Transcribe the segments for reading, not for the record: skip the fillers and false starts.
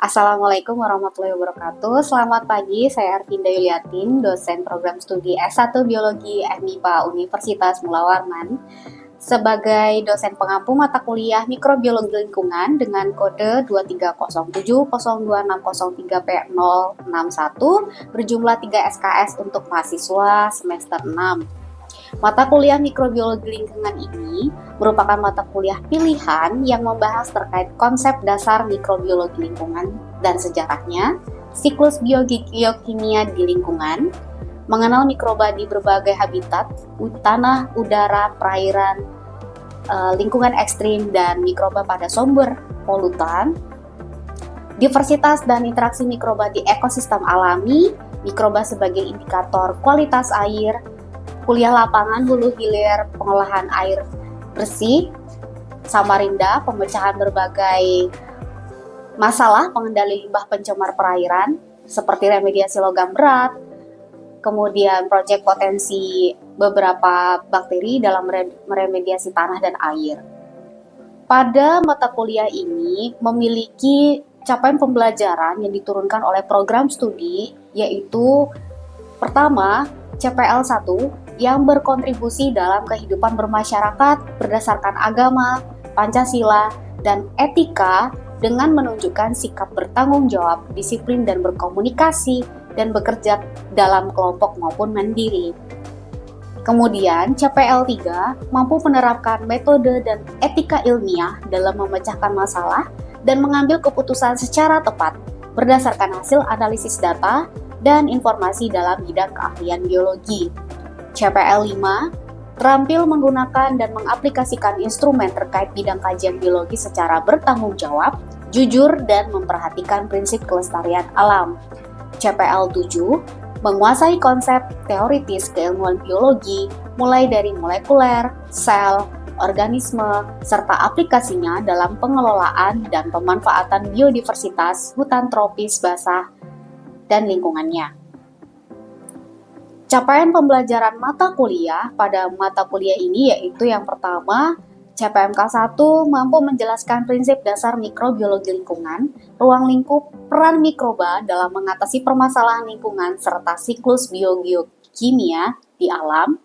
Assalamualaikum warahmatullahi wabarakatuh. Selamat pagi, saya Arvinda Yuliatin, dosen program studi S1 Biologi MIPA Universitas Mula Warman. Sebagai dosen pengampu mata kuliah Mikrobiologi Lingkungan dengan kode 2307026003P061 berjumlah 3 SKS untuk mahasiswa semester 6. Mata kuliah Mikrobiologi Lingkungan ini merupakan mata kuliah pilihan yang membahas terkait konsep dasar mikrobiologi lingkungan dan sejarahnya, siklus biokimia di lingkungan, mengenal mikroba di berbagai habitat, tanah, udara, perairan, lingkungan ekstrim, dan mikroba pada sumber polutan, diversitas dan interaksi mikroba di ekosistem alami, mikroba sebagai indikator kualitas air, kuliah lapangan hulu hilir pengolahan air bersih, Samarinda, pemecahan berbagai masalah pengendali limbah pencemar perairan seperti remediasi logam berat, kemudian proyek potensi beberapa bakteri dalam meremediasi tanah dan air. Pada mata kuliah ini memiliki capaian pembelajaran yang diturunkan oleh program studi, yaitu pertama, CPL 1 yang berkontribusi dalam kehidupan bermasyarakat berdasarkan agama, Pancasila, dan etika dengan menunjukkan sikap bertanggung jawab, disiplin, dan berkomunikasi dan bekerja dalam kelompok maupun mandiri. Kemudian, CPL 3 mampu menerapkan metode dan etika ilmiah dalam memecahkan masalah dan mengambil keputusan secara tepat berdasarkan hasil analisis data dan informasi dalam bidang keahlian biologi. CPL 5 terampil menggunakan dan mengaplikasikan instrumen terkait bidang kajian biologi secara bertanggung jawab, jujur, dan memperhatikan prinsip kelestarian alam. CPL 7 menguasai konsep teoritis keilmuan biologi mulai dari molekuler, sel, organisme, serta aplikasinya dalam pengelolaan dan pemanfaatan biodiversitas, hutan tropis basah, dan lingkungannya. Capaian pembelajaran mata kuliah pada mata kuliah ini yaitu yang pertama, CPMK 1 mampu menjelaskan prinsip dasar mikrobiologi lingkungan, ruang lingkup, peran mikroba dalam mengatasi permasalahan lingkungan, serta siklus biokimia di alam.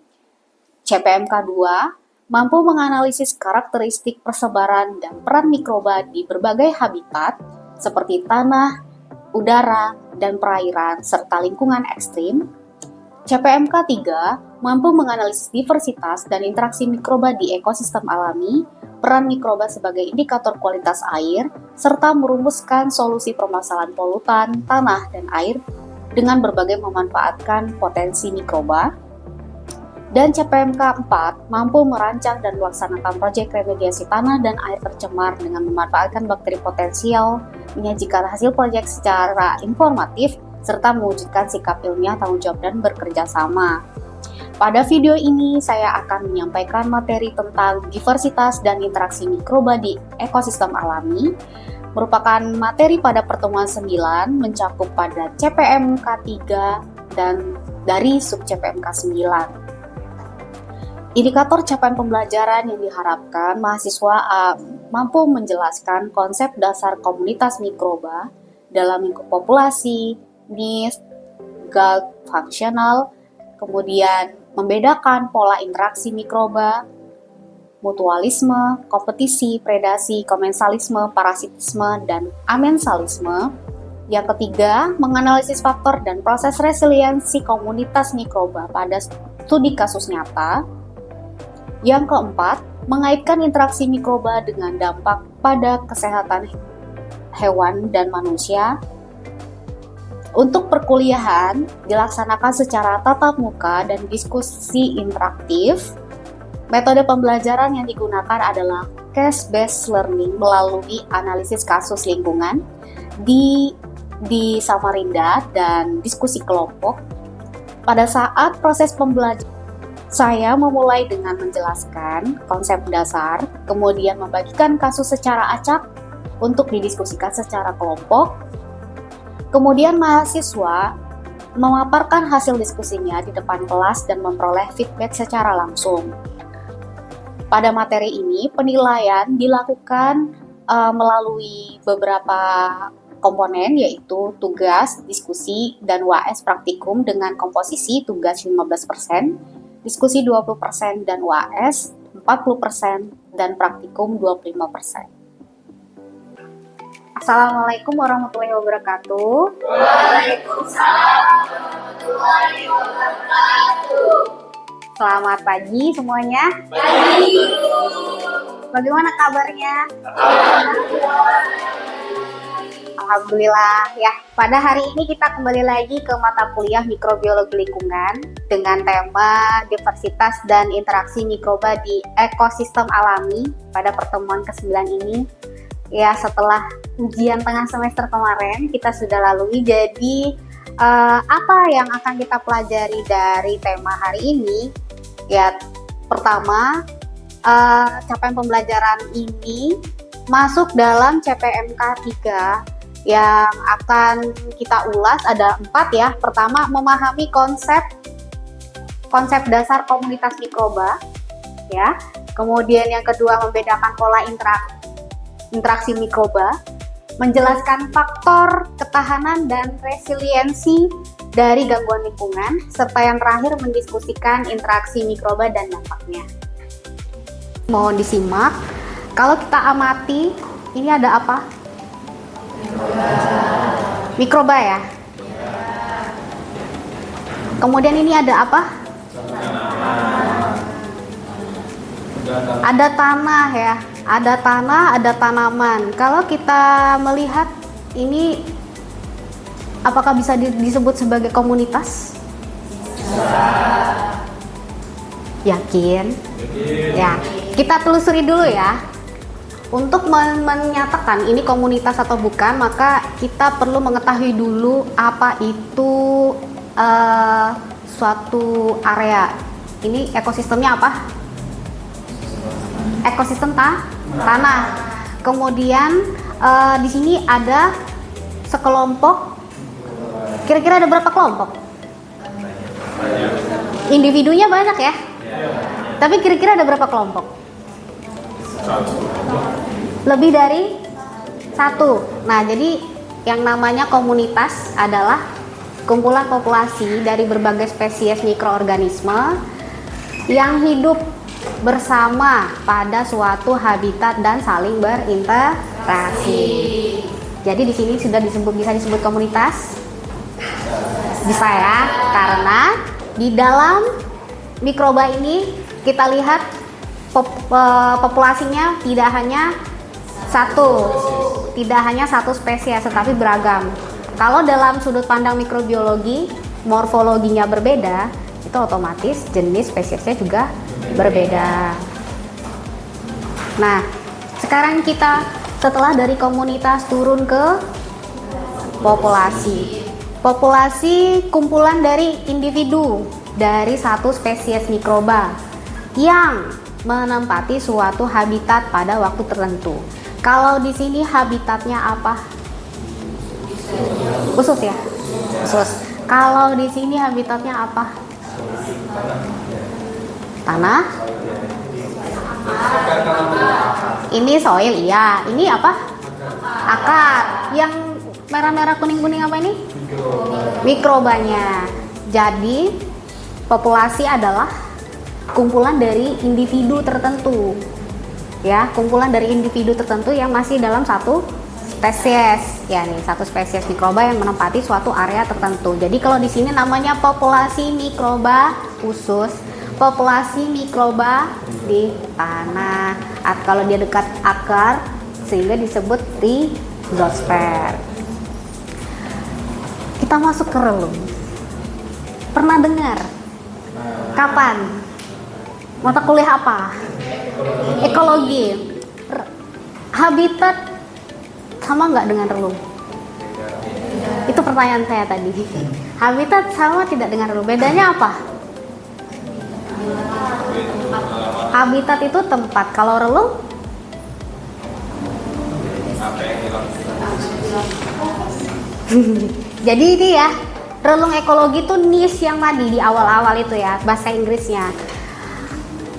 CPMK 2 mampu menganalisis karakteristik persebaran dan peran mikroba di berbagai habitat seperti tanah, udara, dan perairan, serta lingkungan ekstrim. CPMK 3 mampu menganalisis diversitas dan interaksi mikroba di ekosistem alami, peran mikroba sebagai indikator kualitas air, serta merumuskan solusi permasalahan polutan, tanah, dan air dengan berbagai memanfaatkan potensi mikroba. Dan CPMK 4 mampu merancang dan melaksanakan proyek remediasi tanah dan air tercemar dengan memanfaatkan bakteri potensial, menyajikan hasil proyek secara informatif, serta mewujudkan sikap ilmiah, tanggung jawab, dan bekerja sama. Pada video ini, saya akan menyampaikan materi tentang diversitas dan interaksi mikroba di ekosistem alami, merupakan materi pada pertemuan 9, mencakup pada CPMK 3 dan dari sub CPMK 9. Indikator capaian pembelajaran yang diharapkan mahasiswa mampu menjelaskan konsep dasar komunitas mikroba dalam lingkup populasi, niche, GALT, fungsional, kemudian membedakan pola interaksi mikroba, mutualisme, kompetisi, predasi, komensalisme, parasitisme, dan amensalisme. Yang ketiga, menganalisis faktor dan proses resiliensi komunitas mikroba pada studi kasus nyata. Yang keempat, mengaitkan interaksi mikroba dengan dampak pada kesehatan hewan dan manusia. Untuk perkuliahan, dilaksanakan secara tatap muka dan diskusi interaktif. Metode pembelajaran yang digunakan adalah case-based learning melalui analisis kasus lingkungan di Samarinda dan diskusi kelompok. Pada saat proses pembelajaran, saya memulai dengan menjelaskan konsep dasar, kemudian membagikan kasus secara acak untuk didiskusikan secara kelompok. Kemudian mahasiswa memaparkan hasil diskusinya di depan kelas dan memperoleh feedback secara langsung. Pada materi ini, penilaian dilakukan melalui beberapa komponen yaitu tugas, diskusi, dan UAS praktikum dengan komposisi tugas 15%, diskusi 20%, dan UAS 40%, dan praktikum 25%. Assalamualaikum warahmatullahi wabarakatuh. Waalaikumsalam warahmatullahi wabarakatuh. Selamat pagi semuanya. Pagi. Bagaimana kabarnya? Alhamdulillah ya. Pada hari ini kita kembali lagi ke mata kuliah mikrobiologi lingkungan dengan tema diversitas dan interaksi mikroba di ekosistem alami pada pertemuan ke-9 ini. Ya, setelah ujian tengah semester kemarin kita sudah lalui, jadi apa yang akan kita pelajari dari tema hari ini? Ya, pertama, capaian pembelajaran ini masuk dalam CPMK 3 yang akan kita ulas. Ada 4 ya. Pertama, memahami konsep dasar komunitas mikroba ya. Kemudian yang kedua, membedakan pola interaksi mikroba, menjelaskan faktor ketahanan dan resiliensi dari gangguan lingkungan, serta yang terakhir mendiskusikan interaksi mikroba dan dampaknya. Mohon disimak. Kalau kita amati, ini ada apa? Mikroba ya. Kemudian ini ada apa? Ada tanah ya. Ada tanah, ada tanaman. Kalau kita melihat ini, apakah bisa disebut sebagai komunitas? Yakin? Ya, kita telusuri dulu ya. Untuk menyatakan ini komunitas atau bukan, maka kita perlu mengetahui dulu apa itu suatu area. Ini ekosistemnya apa? Ekosistem tanah. Kemudian di sini ada sekelompok. Kira-kira ada berapa kelompok? Individunya banyak ya? Tapi kira-kira ada berapa kelompok? Lebih dari 1. Nah, jadi yang namanya komunitas adalah kumpulan populasi dari berbagai spesies mikroorganisme yang hidup bersama pada suatu habitat dan saling berinteraksi. Jadi di sini sudah bisa disebut komunitas? Bisa ya, karena di dalam mikroba ini kita lihat populasinya tidak hanya satu spesies, tetapi beragam. Kalau dalam sudut pandang mikrobiologi, morfologinya berbeda, itu otomatis jenis spesiesnya juga berbeda. Nah, sekarang kita setelah dari komunitas turun ke populasi. Populasi kumpulan dari individu dari satu spesies mikroba yang menempati suatu habitat pada waktu tertentu. Kalau di sini habitatnya apa? Khusus ya? Khusus. Kalau di sini habitatnya apa? Tanah? Ini soil, iya. Ini apa? Akar. Yang merah-merah kuning-kuning apa ini? Mikrobanya. Jadi populasi adalah kumpulan dari individu tertentu. Ya, kumpulan dari individu tertentu yang masih dalam satu spesies. Ya nih, satu spesies mikroba yang menempati suatu area tertentu. Jadi kalau di sini namanya populasi mikroba khusus, populasi mikroba di tanah. Kalau dia dekat akar sehingga disebut rizosfer. Kita masuk ke relung. Pernah dengar? Kapan? Mata kuliah apa? Ekologi. Habitat sama nggak dengan relung? Itu pertanyaan saya tadi. Habitat sama tidak dengan relung? Bedanya apa? Habitat itu tempat. Kalau relung? Jadi ini ya, relung ekologi itu niche yang tadi di awal-awal itu ya, bahasa Inggrisnya.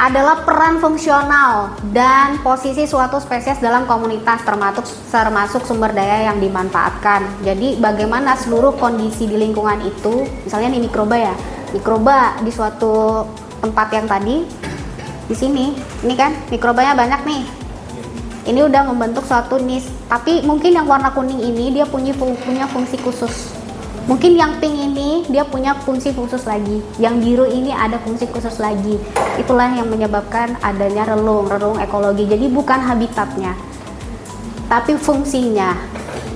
adalah peran fungsional dan posisi suatu spesies dalam komunitas termasuk sumber daya yang dimanfaatkan. Jadi bagaimana seluruh kondisi di lingkungan itu, misalnya nih mikroba ya, mikroba di suatu tempat yang tadi di sini, ini kan mikrobanya banyak nih. Ini udah membentuk suatu nis, tapi mungkin yang warna kuning ini dia punya fungsi khusus. Mungkin yang pink ini dia punya fungsi khusus lagi, yang biru ini ada fungsi khusus lagi. Itulah yang menyebabkan adanya relung ekologi. Jadi bukan habitatnya, tapi fungsinya.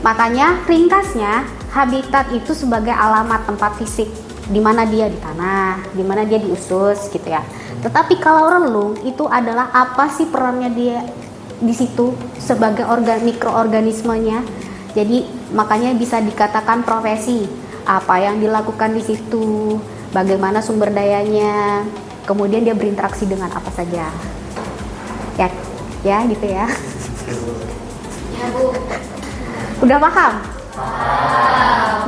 Makanya ringkasnya, habitat itu sebagai alamat tempat fisik, di mana dia di tanah, di mana dia di usus gitu ya. Tetapi kalau relung itu adalah apa sih perannya dia di situ sebagai mikroorganismenya. Jadi makanya bisa dikatakan profesi. Apa yang dilakukan di situ, bagaimana sumber dayanya, kemudian dia berinteraksi dengan apa saja. Ya gitu ya. Ya, Bu. Udah paham?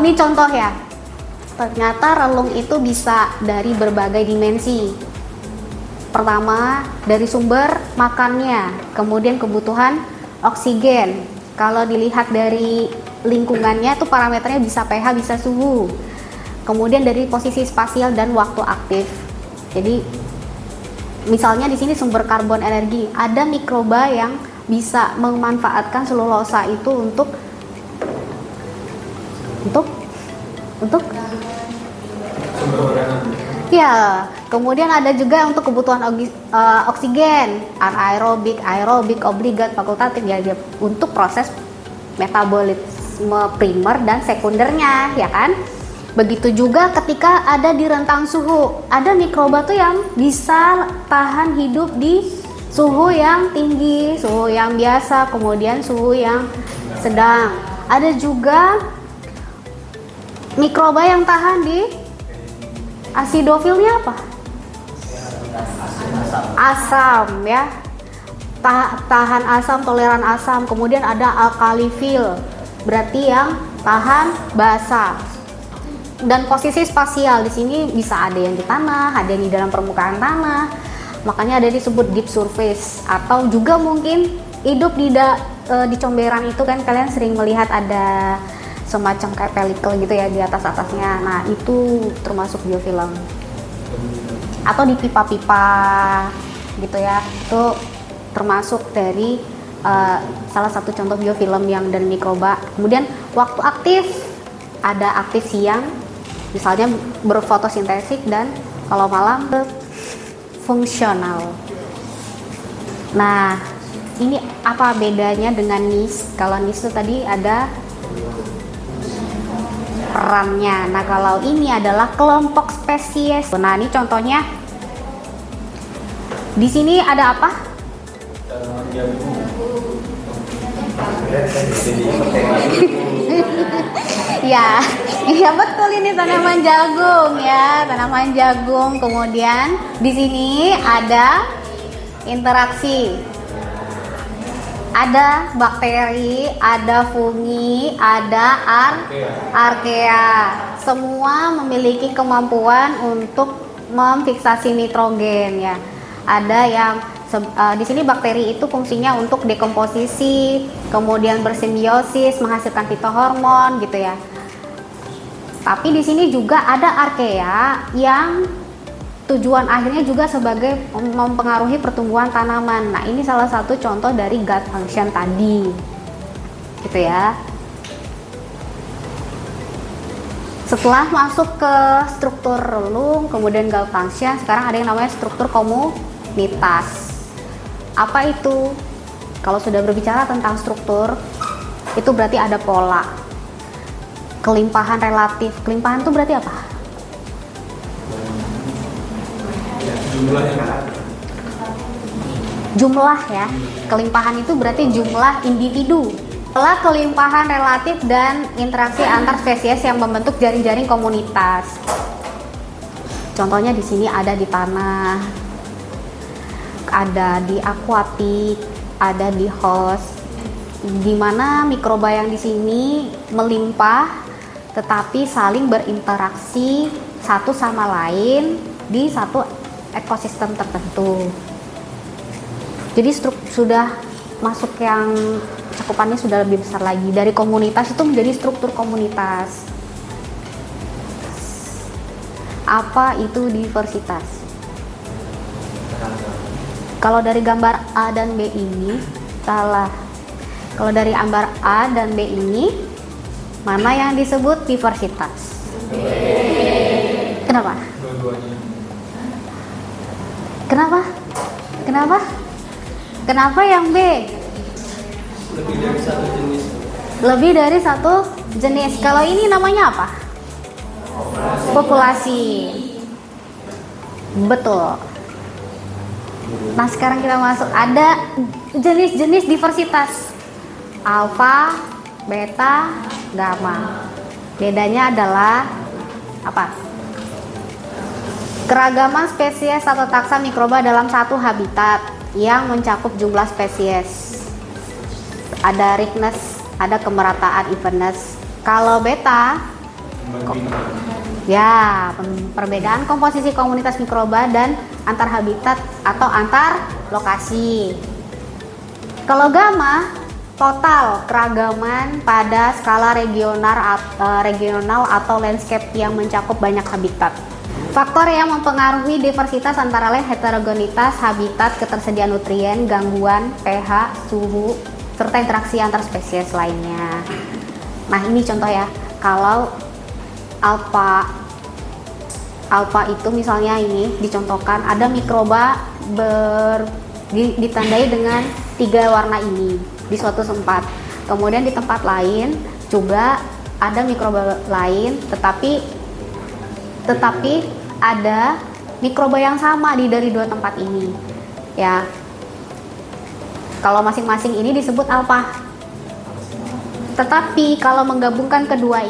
Ini contoh ya. Ternyata relung itu bisa dari berbagai dimensi. Pertama, dari sumber makannya, kemudian kebutuhan oksigen. Kalau dilihat dari lingkungannya tuh parameternya bisa pH, bisa suhu. Kemudian dari posisi spasial dan waktu aktif. Jadi misalnya di sini sumber karbon energi, ada mikroba yang bisa memanfaatkan selulosa itu untuk ya, kemudian ada juga untuk kebutuhan oksigen, anaerobik, aerobik, obligat, fakultatif ya, untuk proses metabolisme primer dan sekundernya, ya kan? Begitu juga ketika ada di rentang suhu, ada mikroba tuh yang bisa tahan hidup di suhu yang tinggi, suhu yang biasa, kemudian suhu yang sedang. Ada juga mikroba yang tahan di asidofilnya apa? Asam ya, tahan asam, toleran asam. Kemudian ada alkalifil, berarti yang tahan basa. Dan posisi spasial di sini bisa ada yang di tanah, ada yang di dalam permukaan tanah. Makanya ada disebut deep surface, atau juga mungkin hidup di comberan itu kan kalian sering melihat ada semacam kayak pelikel gitu ya di atasnya. Nah, itu termasuk biofilm. Atau di pipa-pipa gitu ya. Itu termasuk dari salah satu contoh biofilm yang dari mikroba. Kemudian waktu aktif, ada aktif siang, misalnya berfotosintesis, dan kalau malam fungsional. Nah, ini apa bedanya dengan NIS? Kalau NIS itu tadi ada perannya. Nah, kalau ini adalah kelompok spesies. Nah, ini contohnya. Di sini ada apa? Ya, iya betul, ini tanaman jagung ya, tanaman jagung. Kemudian di sini ada interaksi. Ada bakteri, ada fungi, ada arkea. Semua memiliki kemampuan untuk memfiksasi nitrogen ya. Ada yang di sini bakteri itu fungsinya untuk dekomposisi, kemudian bersimbiosis, menghasilkan fitohormon gitu ya. Tapi di sini juga ada arkea yang tujuan akhirnya juga sebagai mempengaruhi pertumbuhan tanaman. Nah, ini salah satu contoh dari gut function tadi, gitu ya. Setelah masuk ke struktur relung, kemudian gut function, sekarang ada yang namanya struktur komunitas. Apa itu? Kalau sudah berbicara tentang struktur, itu berarti ada pola. Kelimpahan relatif. Kelimpahan itu berarti apa? Jumlah ya. Kelimpahan itu berarti jumlah individu. Pola kelimpahan relatif dan interaksi antar spesies yang membentuk jaring-jaring komunitas. Contohnya di sini ada di tanah, ada di akuatik, ada di host, di mana mikroba yang di sini melimpah tetapi saling berinteraksi satu sama lain di satu ekosistem tertentu. Jadi sudah masuk yang cakupannya sudah lebih besar lagi. Dari komunitas itu menjadi struktur komunitas. Apa itu diversitas? Kalau dari gambar A dan B ini salah. Kalau dari gambar A dan B ini mana yang disebut diversitas? Kenapa? Kenapa? Kenapa? Kenapa yang B? Lebih dari satu jenis. Lebih dari satu jenis. Kalau ini namanya apa? Populasi. Betul. Nah, sekarang kita masuk, ada jenis-jenis diversitas. Alfa, beta, gamma. Bedanya adalah apa? Keragaman spesies atau taksa mikroba dalam satu habitat yang mencakup jumlah spesies. Ada richness, ada kemerataan evenness. Kalau beta, ya, perbedaan komposisi komunitas mikroba dan antar habitat atau antar lokasi. Kalau gamma, total keragaman pada skala regional atau landscape yang mencakup banyak habitat. Faktor yang mempengaruhi diversitas antara lain heterogenitas habitat, ketersediaan nutrien, gangguan pH, suhu, serta interaksi antar spesies lainnya. Nah, ini contoh ya. Kalau alfa itu misalnya ini dicontohkan ada mikroba ditandai dengan 3 warna ini di suatu tempat. Kemudian di tempat lain juga ada mikroba lain, tetapi ada mikroba yang sama dari 2 tempat ini. Ya. Kalau masing-masing ini disebut alfa. Tetapi kalau menggabungkan kedua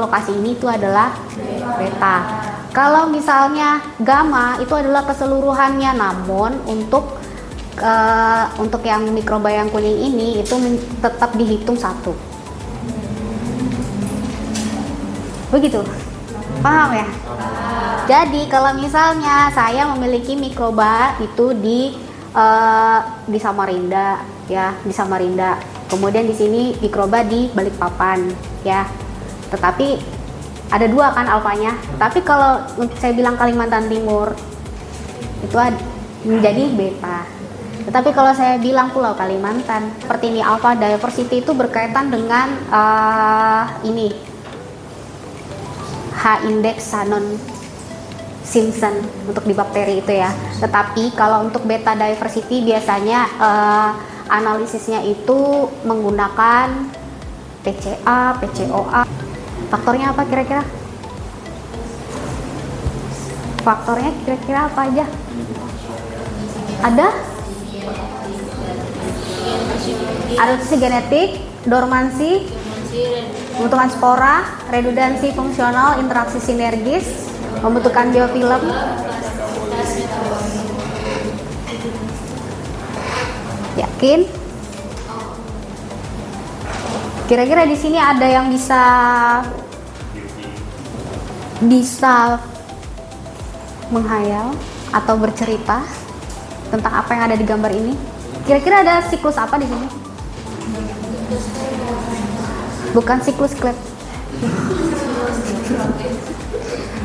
lokasi ini itu adalah beta. Kalau misalnya gamma itu adalah keseluruhannya, namun untuk yang mikroba yang kuning ini itu tetap dihitung 1. Begitu, paham ya? Jadi kalau misalnya saya memiliki mikroba itu di Samarinda, ya, di Samarinda. Kemudian di sini mikroba di Balikpapan, ya. Tetapi ada 2 kan alfanya. Tapi kalau saya bilang Kalimantan Timur itu menjadi beta. Tetapi kalau saya bilang Pulau Kalimantan, seperti ini, alpha diversity itu berkaitan dengan ini H-index Shannon Simpson untuk di bakteri itu ya. Tetapi kalau untuk beta diversity biasanya analisisnya itu menggunakan PCA, PCOA. Faktornya apa kira-kira? Faktornya kira-kira apa aja? Ada? Adaptasi genetik, dormansi, pembentukan spora, redundansi fungsional, interaksi sinergis, pembentukan biofilm. Yakin? Kira-kira di sini ada yang bisa menghayal atau bercerita tentang apa yang ada di gambar ini? Kira-kira ada siklus apa di sini? Bukan siklus Krebs.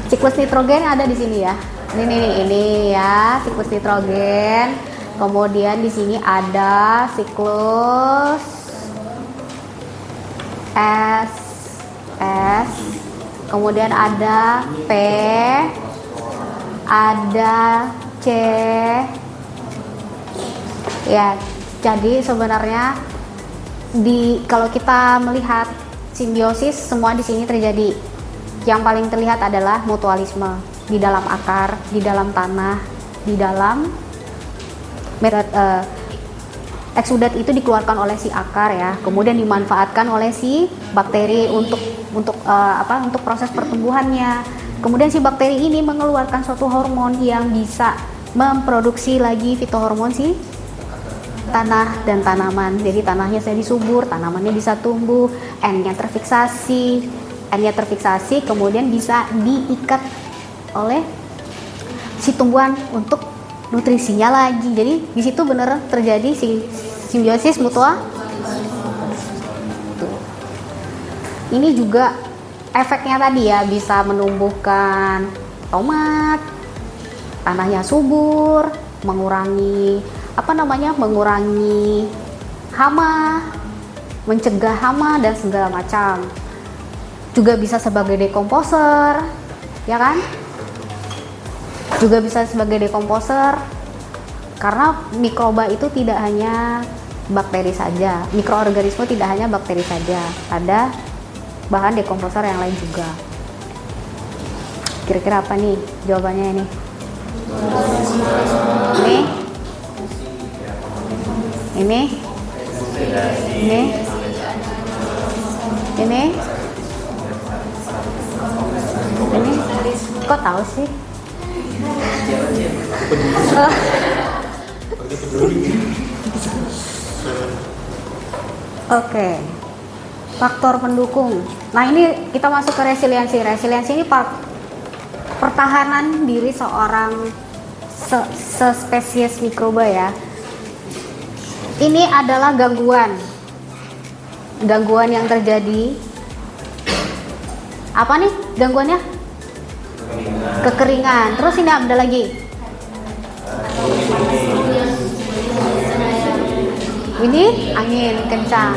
Siklus nitrogen ada di sini ya. Ini ya, siklus nitrogen. Kemudian di sini ada siklus S. Kemudian ada P, ada C. Ya, jadi sebenarnya kalau kita melihat simbiosis semua di sini terjadi. Yang paling terlihat adalah mutualisme di dalam akar, di dalam tanah, di dalam eksudat itu dikeluarkan oleh si akar ya, kemudian dimanfaatkan oleh si bakteri untuk proses pertumbuhannya. Kemudian si bakteri ini mengeluarkan suatu hormon yang bisa memproduksi lagi fitohormon si tanah dan tanaman. Jadi tanahnya jadi subur, tanamannya bisa tumbuh, N-nya terfiksasi, kemudian bisa diikat oleh si tumbuhan untuk nutrisinya lagi. Jadi di situ bener terjadi si simbiosis mutua. Tuh. Ini juga efeknya tadi ya, bisa menumbuhkan tomat, tanahnya subur, mengurangi mengurangi hama, mencegah hama dan segala macam. Juga bisa sebagai dekomposer, ya kan? Juga bisa sebagai dekomposer karena mikroba itu tidak hanya bakteri saja, mikroorganisme tidak hanya bakteri saja, ada bahan dekomposer yang lain juga. Kira-kira apa nih jawabannya ini? Ini? Kok tahu sih? Oke. Faktor pendukung. Nah, ini kita masuk ke resiliensi. Resiliensi ini pertahanan diri seorang spesies mikroba ya. Ini adalah gangguan yang terjadi. Apa nih gangguannya? Kekeringan. Terus ini ada lagi. Ini angin kencang.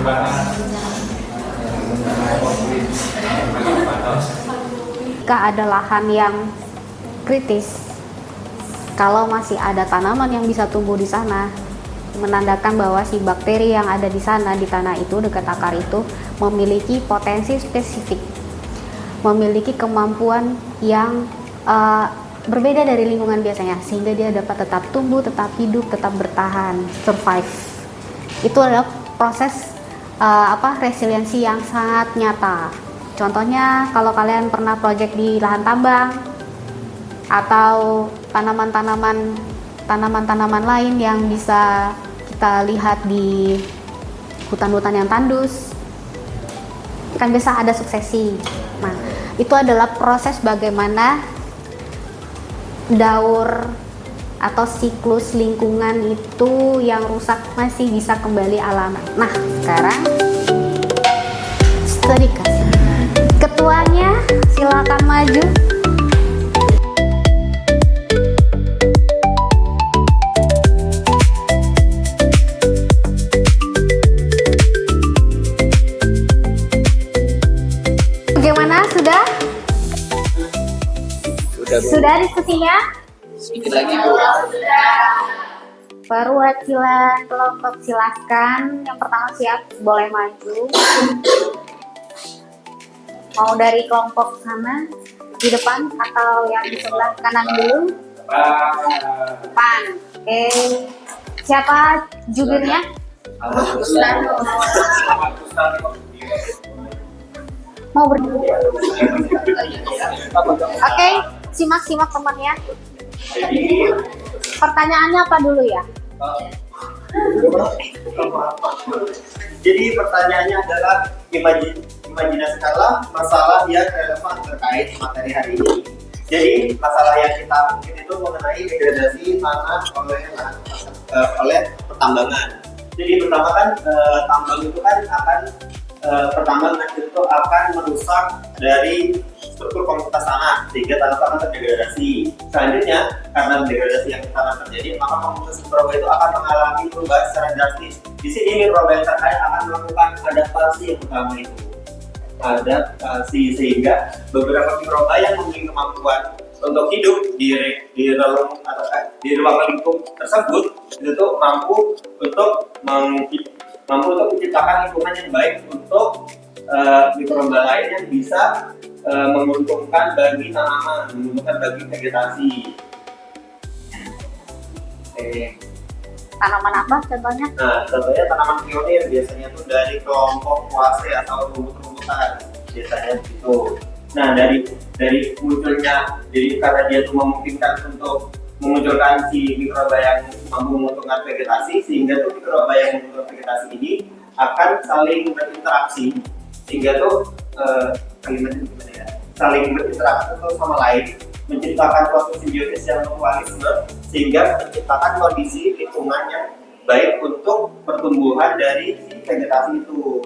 Jika ada lahan yang kritis, kalau masih ada tanaman yang bisa tumbuh di sana, menandakan bahwa si bakteri yang ada di sana, di tanah itu, dekat akar itu, memiliki potensi spesifik, memiliki kemampuan yang berbeda dari lingkungan biasanya, sehingga dia dapat tetap tumbuh, tetap hidup, tetap bertahan, survive. Itu adalah proses resiliensi yang sangat nyata. Contohnya kalau kalian pernah proyek di lahan tambang atau tanaman-tanaman lain yang bisa kita lihat di hutan-hutan yang tandus, kan bisa ada suksesi. Nah, itu adalah proses bagaimana daur atau siklus lingkungan itu yang rusak masih bisa kembali alami. Nah, sekarang studi kasus. Ketuanya silakan maju. Bagaimana? Sudah diskusinya? Sedikit lagi Bu. Perwakilan kelompok silakan. Yang pertama siap, boleh maju. Mau dari kelompok sana di depan atau yang di sebelah kanan dulu? Depan. Oke. Siapa jubirnya? Mau berdua. Oke, simak temannya. Pertanyaannya apa dulu ya? Jadi pertanyaannya adalah imajinasikanlah masalah yang relevan terkait materi hari ini. Jadi masalah yang kita mungkin itu mengenai degradasi tanah oleh pertambangan. Jadi pertama kan tambang itu kan akan pertambangan itu akan merusak dari struktur komunitas tanah sehingga tanah terdegradasi. Selanjutnya, karena degradasi yang tanah terjadi, maka komunitas mikroba itu akan mengalami perubahan secara drastis. Di sini mikroba yang terkait akan melakukan adaptasi yang pertama itu. Adaptasi sehingga beberapa mikroba yang memiliki kemampuan untuk hidup di relung atau di ruang lingkup tersebut itu mampu untuk menciptakan lingkungan yang baik untuk mikroba lain yang bisa menguntungkan bagi tanaman, menguntungkan bagi vegetasi. Tanaman apa contohnya? Nah, contohnya tanaman pionir biasanya tuh dari kelompok kuase atau rumput-rumputan biasanya gitu. Nah, dari munculnya, jadi karena dia tuh memungkinkan untuk memunculkan si mikroba yang mampu menguntungkan vegetasi, sehingga tuh mikroba yang menguntungkan vegetasi ini akan saling berinteraksi, sehingga tuh saling berinteraksi satu sama lain menciptakan suatu simbiosis yang mutualisme sehingga menciptakan kondisi lingkungan yang baik untuk pertumbuhan dari si vegetasi itu.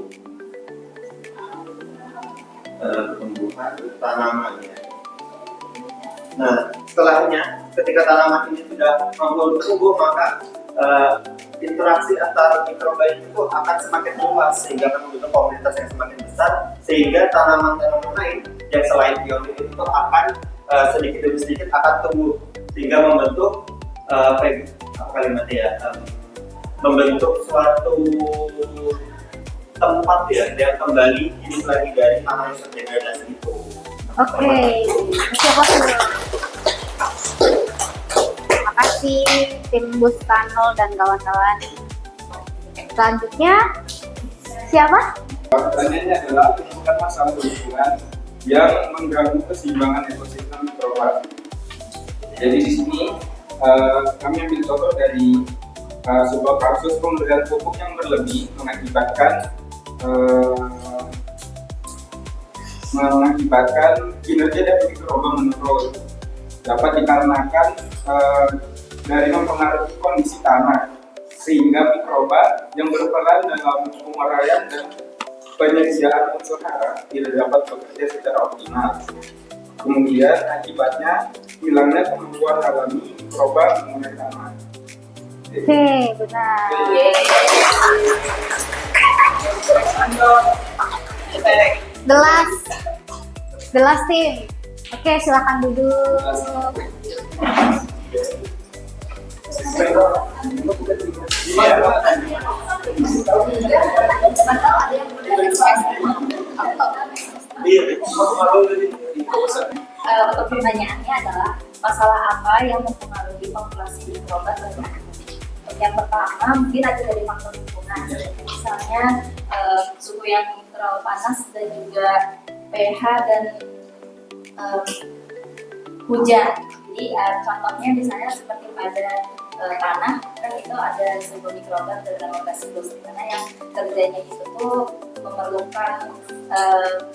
Pertumbuhan tanaman ya. Nah, setelahnya ketika tanaman ini sudah mampu bertumbuh, maka interaksi antara mikroba itu akan semakin luas sehingga akan membentuk komunitas yang semakin besar, sehingga tanaman-tanaman lain yang selain pionir itu akan sedikit demi sedikit akan tumbuh sehingga membentuk membentuk suatu tempat ya yang kembali hidup lagi dari tanah yang terdegradasi itu. Oke, siapa dulu? Terima kasih tim Bustanul dan kawan-kawan. Selanjutnya siapa? Pertanyaannya adalah menemukan masalah lingkungan yang mengganggu keseimbangan ekosistem mikroba. Jadi di sini kami ambil contoh dari sebuah kasus pemberian pupuk yang berlebih mengakibatkan kinerja dari mikroba menurun. Dapat dikarenakan dari mempengaruhi kondisi tanah, sehingga mikroba yang berperan dalam penguraian dan penyediaan unsur hara tidak dapat bekerja secara optimal. Kemudian akibatnya hilangnya kemampuan alami mikroba mengurai tanah. Oke, benar. The last team. Oke, silakan duduk. Untuk pertanyaannya adalah masalah apa yang mempengaruhi populasi mikroba terbanyak? Yang pertama mungkin ada dari faktor lingkungan, misalnya suhu yang terlalu panas dan juga pH dan hujan. Jadi contohnya misalnya seperti pada tanah kan itu ada sebuah mikroba bernama Bacillus, karena yang kerjanya itu tuh memerlukan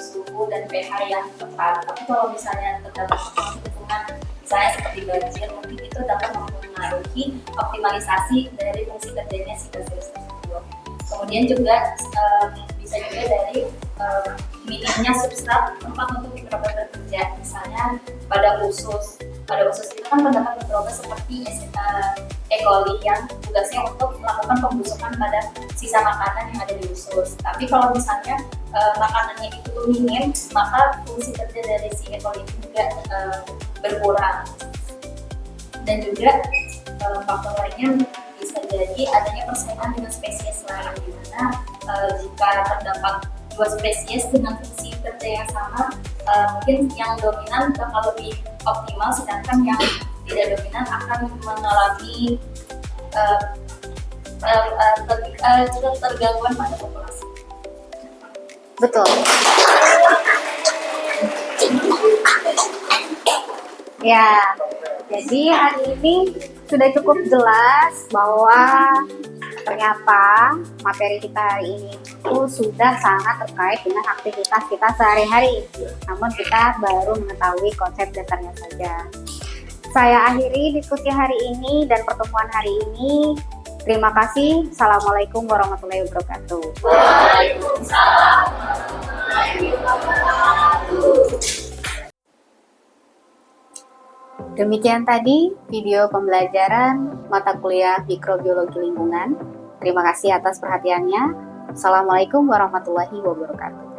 suhu dan pH yang tepat. Tapi kalau misalnya terdapat lingkungan misalnya seperti banjir, mungkin itu dapat mempengaruhi optimalisasi dari fungsi kerjanya si Bacillus tersebut. Kemudian juga bisa juga dari minimnya substrat tempat untuk mikroba bekerja, misalnya pada usus. Pada usus itu kan terdapat mikroba seperti E. coli yang tugasnya untuk melakukan pembusukan pada sisa makanan yang ada di usus. Tapi kalau misalnya makanannya itu minim, maka fungsi kerja dari si E. coli itu juga berkurang. Dan juga faktor lainnya bisa jadi adanya persaingan dengan spesies lain, di mana jika terdapat dua spesies dengan fungsi kerja yang sama, mungkin yang dominan bakal lebih optimal, sedangkan yang tidak dominan akan mengalami ketergangguan pada populasi. Betul. Ya, jadi hari ini sudah cukup jelas bahwa ternyata materi kita hari ini itu sudah sangat terkait dengan aktivitas kita sehari-hari. Namun kita baru mengetahui konsep dasarnya saja. Saya akhiri diskusi hari ini dan pertemuan hari ini. Terima kasih. Assalamualaikum warahmatullahi wabarakatuh. Waalaikumsalam warahmatullahi wabarakatuh. Demikian tadi video pembelajaran mata kuliah mikrobiologi lingkungan. Terima kasih atas perhatiannya. Assalamualaikum warahmatullahi wabarakatuh.